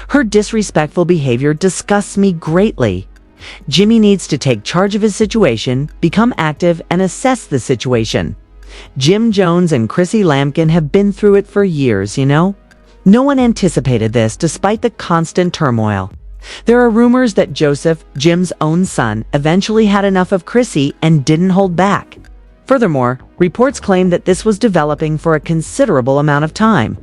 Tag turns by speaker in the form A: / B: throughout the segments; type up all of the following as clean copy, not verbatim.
A: Her disrespectful behavior disgusts me greatly. Jimmy needs to take charge of his situation, become active, and assess the situation. Jim Jones and Chrissy Lampkin have been through it for years, you know? No one anticipated this despite the constant turmoil. There are rumors that Joseph, Jim's own son, eventually had enough of Chrissy and didn't hold back. Furthermore, reports claim that this was developing for a considerable amount of time.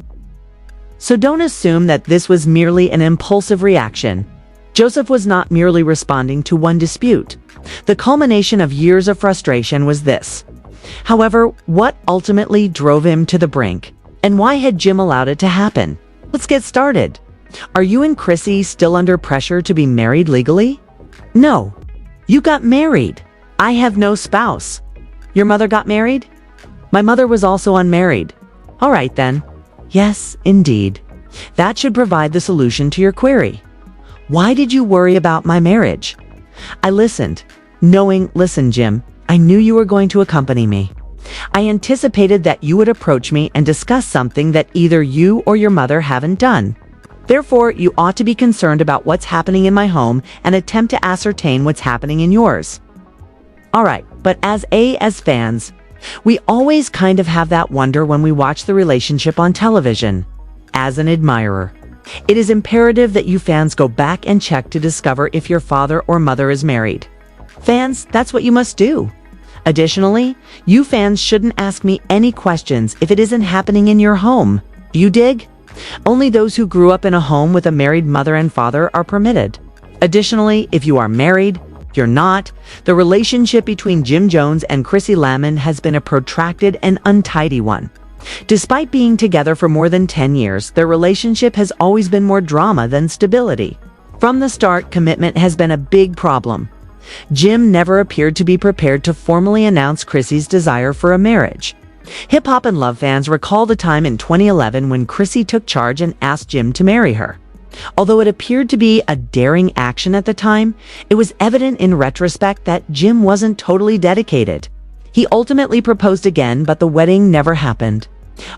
A: So don't assume that this was merely an impulsive reaction. Joseph was not merely responding to one dispute. The culmination of years of frustration was this. However, what ultimately drove him to the brink? And why had Jim allowed it to happen? Let's get started. Are you and Chrissy still under pressure to be married legally? No. You got married. I have no spouse. Your mother got married? My mother was also unmarried. All right then. Yes, indeed. That should provide the solution to your query. Why did you worry about my marriage? I listened, listen, Jim, I knew you were going to accompany me. I anticipated that you would approach me and discuss something that either you or your mother haven't done. Therefore, you ought to be concerned about what's happening in my home and attempt to ascertain what's happening in yours. All right, but as fans, we always kind of have that wonder when we watch the relationship on television. As an admirer, it is imperative that you fans go back and check to discover if your father or mother is married. Fans, that's what you must do. Additionally, you fans shouldn't ask me any questions if it isn't happening in your home. Do you dig? Only those who grew up in a home with a married mother and father are permitted. Additionally, if you are married, you're not, the relationship between Jim Jones and Chrissy Lampkin has been a protracted and untidy one. Despite being together for more than 10 years, their relationship has always been more drama than stability. From the start, commitment has been a big problem. Jim never appeared to be prepared to formally announce Chrissy's desire for a marriage. Hip-hop and love fans recall the time in 2011 when Chrissy took charge and asked Jim to marry her. Although it appeared to be a daring action at the time, it was evident in retrospect that Jim wasn't totally dedicated. He ultimately proposed again, but the wedding never happened.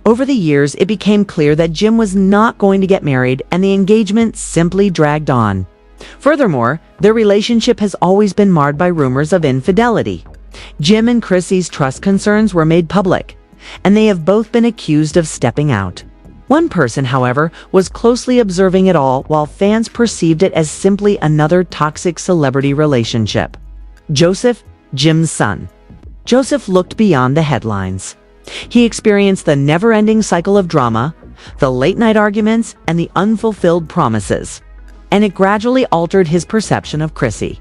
A: Over the years, it became clear that Jim was not going to get married, and the engagement simply dragged on. Furthermore, their relationship has always been marred by rumors of infidelity. Jim and Chrissy's trust concerns were made public, and they have both been accused of stepping out. One person, however, was closely observing it all while fans perceived it as simply another toxic celebrity relationship. Joseph, Jim's son. Joseph looked beyond the headlines. He experienced the never-ending cycle of drama, the late-night arguments, and the unfulfilled promises. And it gradually altered his perception of Chrissy.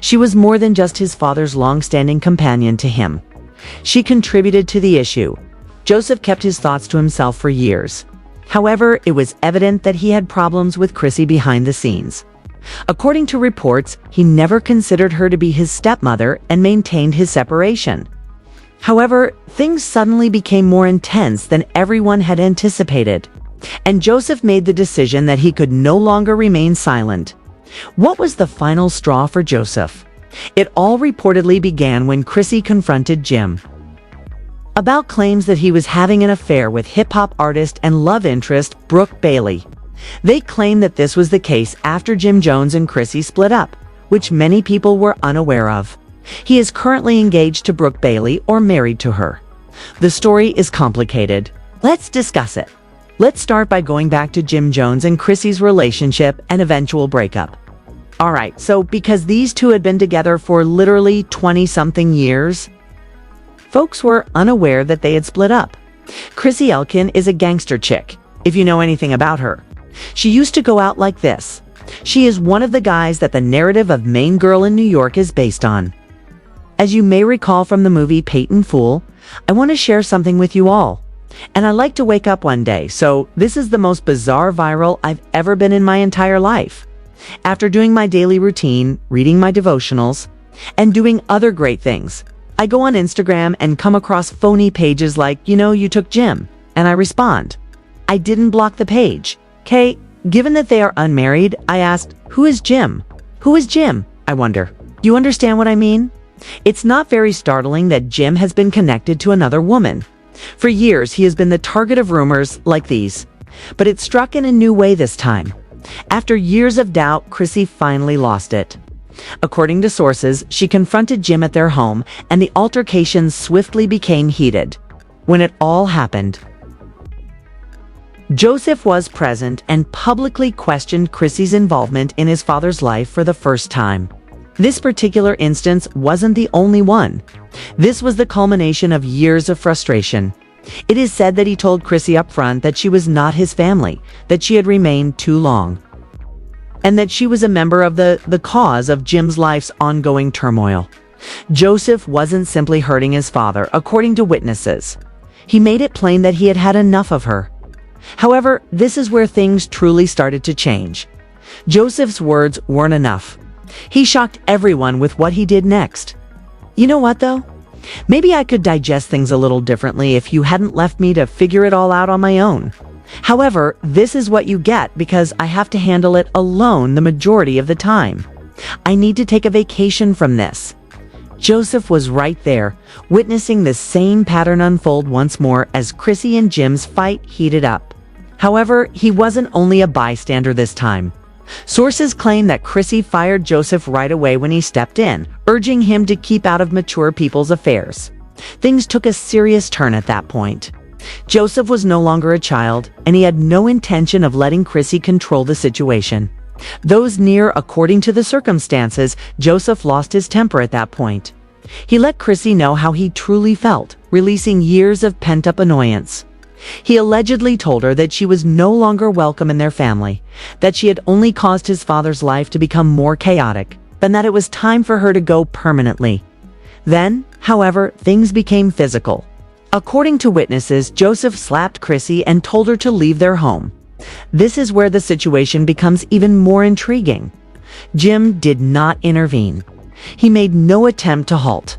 A: She was more than just his father's long-standing companion to him. She contributed to the issue. Joseph kept his thoughts to himself for years. However, it was evident that he had problems with Chrissy behind the scenes. According to reports, he never considered her to be his stepmother and maintained his separation. However, things suddenly became more intense than everyone had anticipated, and Joseph made the decision that he could no longer remain silent. What was the final straw for Joseph? It all reportedly began when Chrissy confronted Jim about claims that he was having an affair with hip-hop artist and love interest Brooke Bailey. They claimed that this was the case after Jim Jones and Chrissy split up, which many people were unaware of. He is currently engaged to Brooke Bailey or married to her. The story is complicated. Let's discuss it. Let's start by going back to Jim Jones and Chrissy's relationship and eventual breakup. Alright, so because these two had been together for literally 20-something years, folks were unaware that they had split up. Chrissy Lampkin is a gangster chick, if you know anything about her. She used to go out like this. She is one of the guys that the narrative of Main Girl in New York is based on. As you may recall from the movie Peyton Fool, I want to share something with you all. And I like to wake up one day, so this is the most bizarre viral I've ever been in my entire life. After doing my daily routine, reading my devotionals, and doing other great things, I go on Instagram and come across phony pages like, you took Jim, and I respond. I didn't block the page. Okay, given that they are unmarried, I asked, who is Jim? Who is Jim? I wonder. Do you understand what I mean? It's not very startling that Jim has been connected to another woman. For years, he has been the target of rumors like these. But it struck in a new way this time. After years of doubt, Chrissy finally lost it. According to sources, she confronted Jim at their home, and the altercation swiftly became heated. When it all happened, Joseph was present and publicly questioned Chrissy's involvement in his father's life for the first time. This particular instance wasn't the only one. This was the culmination of years of frustration. It is said that he told Chrissy up front that she was not his family, that she had remained too long, and that she was a member of the cause of Jim's life's ongoing turmoil. Joseph wasn't simply hurting his father, according to witnesses. He made it plain that he had had enough of her. However, this is where things truly started to change. Joseph's words weren't enough. He shocked everyone with what he did next. You know what, though? Maybe I could digest things a little differently if you hadn't left me to figure it all out on my own. However, this is what you get because I have to handle it alone the majority of the time. I need to take a vacation from this. Joseph was right there, witnessing the same pattern unfold once more as Chrissy and Jim's fight heated up. However, he wasn't only a bystander this time. Sources claim that Chrissy fired Joseph right away when he stepped in, urging him to keep out of mature people's affairs. Things took a serious turn at that point. Joseph was no longer a child, and he had no intention of letting Chrissy control the situation. Those near, according to the circumstances, Joseph lost his temper at that point. He let Chrissy know how he truly felt, releasing years of pent-up annoyance. He allegedly told her that she was no longer welcome in their family, that she had only caused his father's life to become more chaotic, and that it was time for her to go permanently. Then, however, things became physical. According to witnesses, Joseph slapped Chrissy and told her to leave their home. This is where the situation becomes even more intriguing. Jim did not intervene. He made no attempt to halt.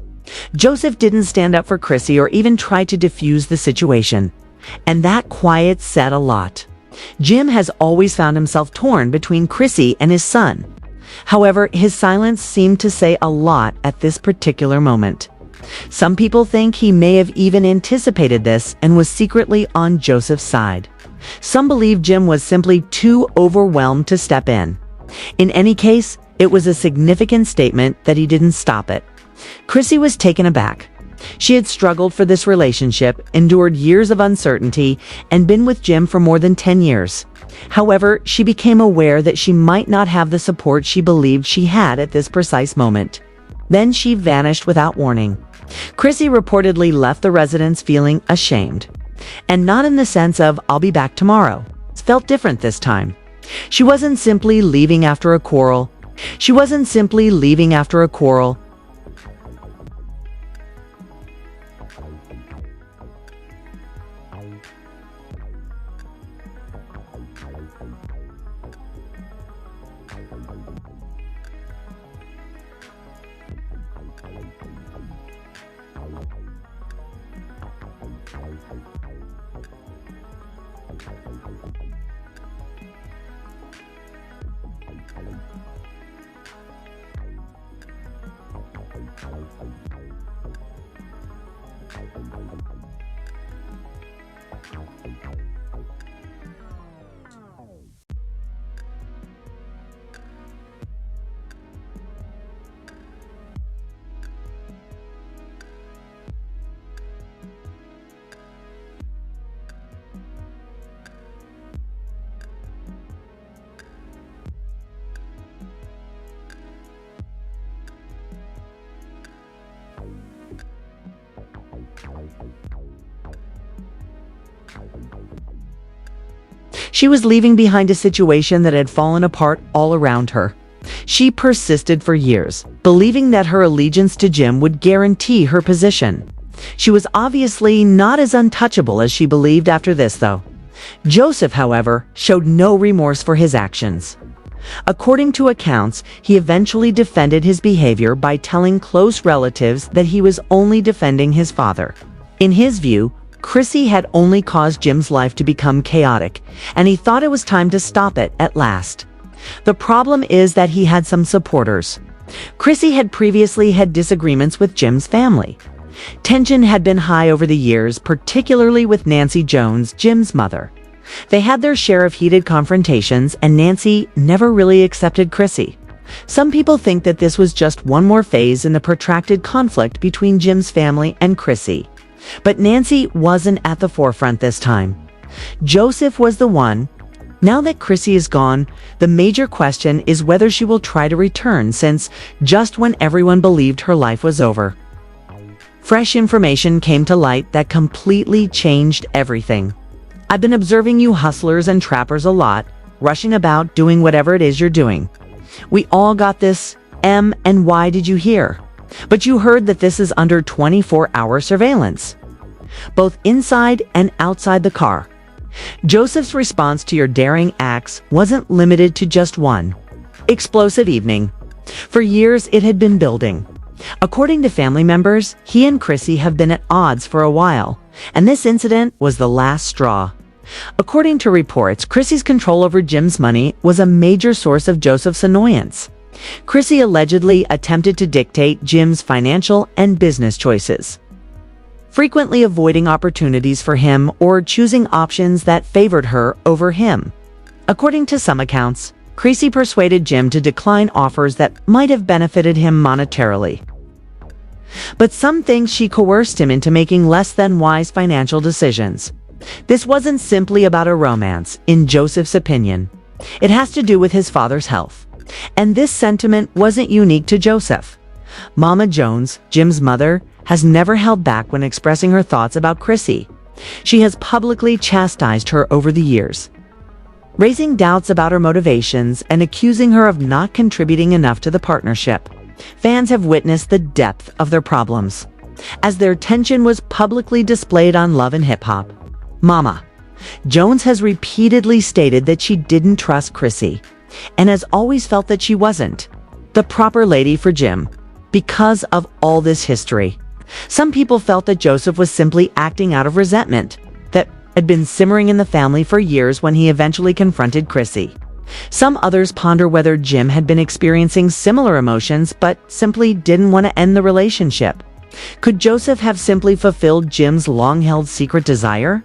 A: Joseph didn't stand up for Chrissy or even try to defuse the situation. And that quiet said a lot. Jim has always found himself torn between Chrissy and his son. However, his silence seemed to say a lot at this particular moment. Some people think he may have even anticipated this and was secretly on Joseph's side. Some believe Jim was simply too overwhelmed to step in. In any case, it was a significant statement that he didn't stop it. Chrissy was taken aback. She had struggled for this relationship, endured years of uncertainty, and been with Jim for more than 10 years. However, she became aware that she might not have the support she believed she had at this precise moment. Then she vanished without warning. Chrissy reportedly left the residence feeling ashamed. And not in the sense of, "I'll be back tomorrow." It felt different this time. She wasn't simply leaving after a quarrel. She wasn't simply leaving after a quarrel. She was leaving behind a situation that had fallen apart all around her. She persisted for years, believing that her allegiance to Jim would guarantee her position. She was obviously not as untouchable as she believed after this, though. Joseph, however, showed no remorse for his actions. According to accounts, he eventually defended his behavior by telling close relatives that he was only defending his father. In his view, Chrissy had only caused Jim's life to become chaotic, and he thought it was time to stop it at last. The problem is that he had some supporters. Chrissy had previously had disagreements with Jim's family. Tension had been high over the years, particularly with Nancy Jones, Jim's mother. They had their share of heated confrontations, and Nancy never really accepted Chrissy. Some people think that this was just one more phase in the protracted conflict between Jim's family and Chrissy. But Nancy wasn't at the forefront this time. Joseph was the one. Now that Chrissy is gone, the major question is whether she will try to return, since just when everyone believed her life was over, fresh information came to light that completely changed everything. I've been observing you hustlers and trappers a lot, rushing about doing whatever it is you're doing. We all got this and why did you hear? But you heard that this is under 24-hour surveillance, both inside and outside the car. Joseph's response to your daring acts wasn't limited to just one explosive evening. For years, it had been building. According to family members, he and Chrissy have been at odds for a while, and this incident was the last straw. According to reports, Chrissy's control over Jim's money was a major source of Joseph's annoyance. Chrissy allegedly attempted to dictate Jim's financial and business choices, frequently avoiding opportunities for him or choosing options that favored her over him. According to some accounts, Chrissy persuaded Jim to decline offers that might have benefited him monetarily. But some think she coerced him into making less than wise financial decisions. This wasn't simply about a romance, in Joseph's opinion. It has to do with his father's health. And this sentiment wasn't unique to Joseph. Mama Jones, Jim's mother, has never held back when expressing her thoughts about Chrissy. She has publicly chastised her over the years, raising doubts about her motivations and accusing her of not contributing enough to the partnership. Fans have witnessed the depth of their problems, as their tension was publicly displayed on Love and Hip Hop. Mama Jones has repeatedly stated that she didn't trust Chrissy, and has always felt that she wasn't the proper lady for Jim because of all this history. Some people felt that Joseph was simply acting out of resentment that had been simmering in the family for years when he eventually confronted Chrissy. Some others ponder whether Jim had been experiencing similar emotions but simply didn't want to end the relationship. Could Joseph have simply fulfilled Jim's long-held secret desire?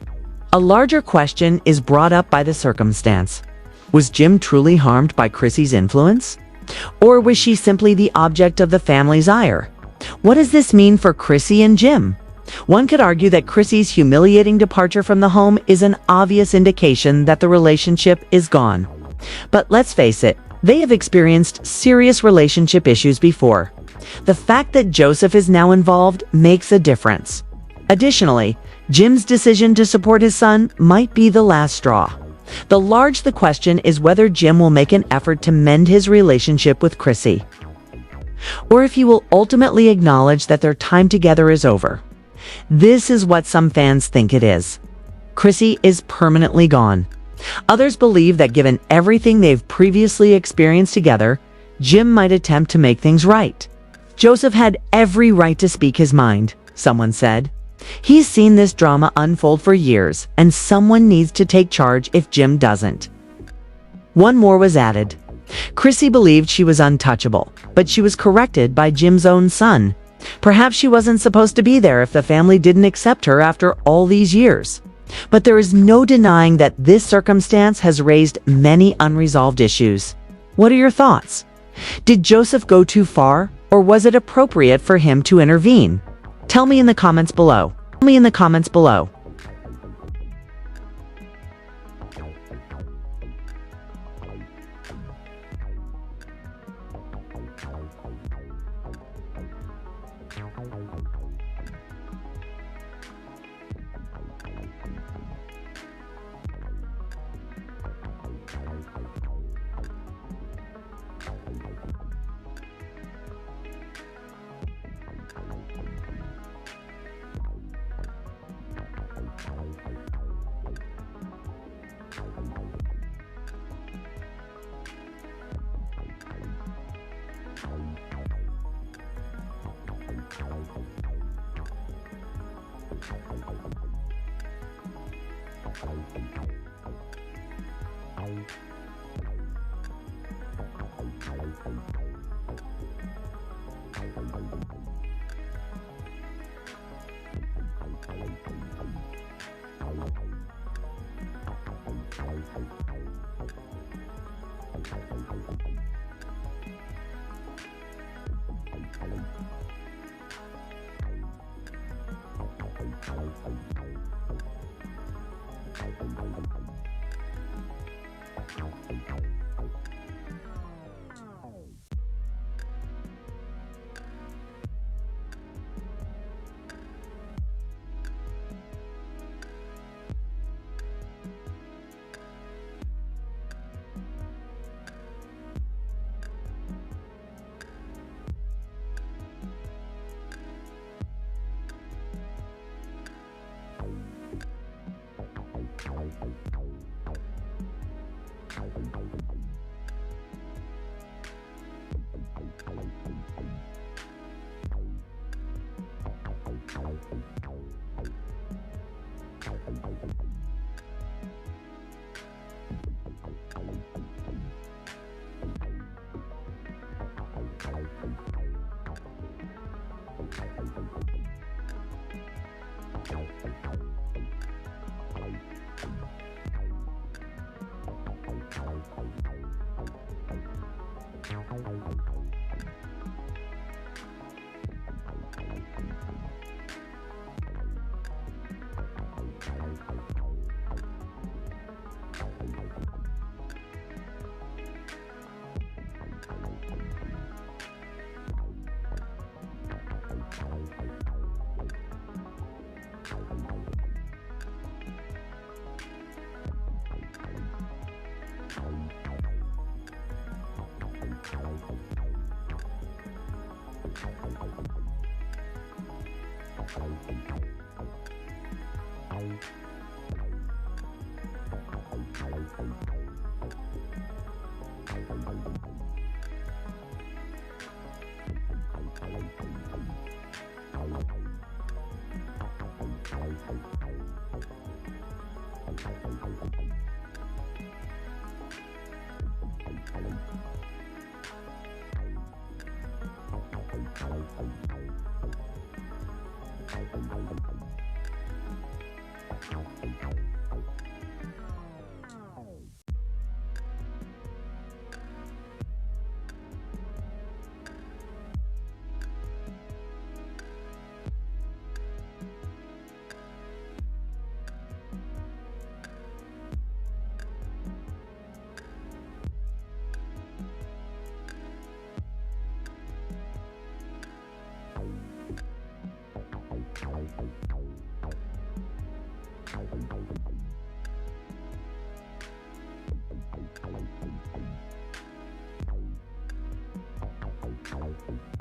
A: A larger question is brought up by the circumstance. Was Jim truly harmed by Chrissy's influence? Or was she simply the object of the family's ire? What does this mean for Chrissy and Jim? One could argue that Chrissy's humiliating departure from the home is an obvious indication that the relationship is gone. But let's face it, they have experienced serious relationship issues before. The fact that Joseph is now involved makes a difference. Additionally, Jim's decision to support his son might be the last straw. The question is whether Jim will make an effort to mend his relationship with Chrissy, or if he will ultimately acknowledge that their time together is over. This is what some fans think it is. Chrissy is permanently gone. Others believe that given everything they've previously experienced together, Jim might attempt to make things right. Joseph had every right to speak his mind, someone said. He's seen this drama unfold for years, and someone needs to take charge if Jim doesn't. One more was added. Chrissy believed she was untouchable, but she was corrected by Jim's own son. Perhaps she wasn't supposed to be there if the family didn't accept her after all these years. But there is no denying that this circumstance has raised many unresolved issues. What are your thoughts? Did Joseph go too far, or was it appropriate for him to intervene? Tell me in the comments below.
B: Bye.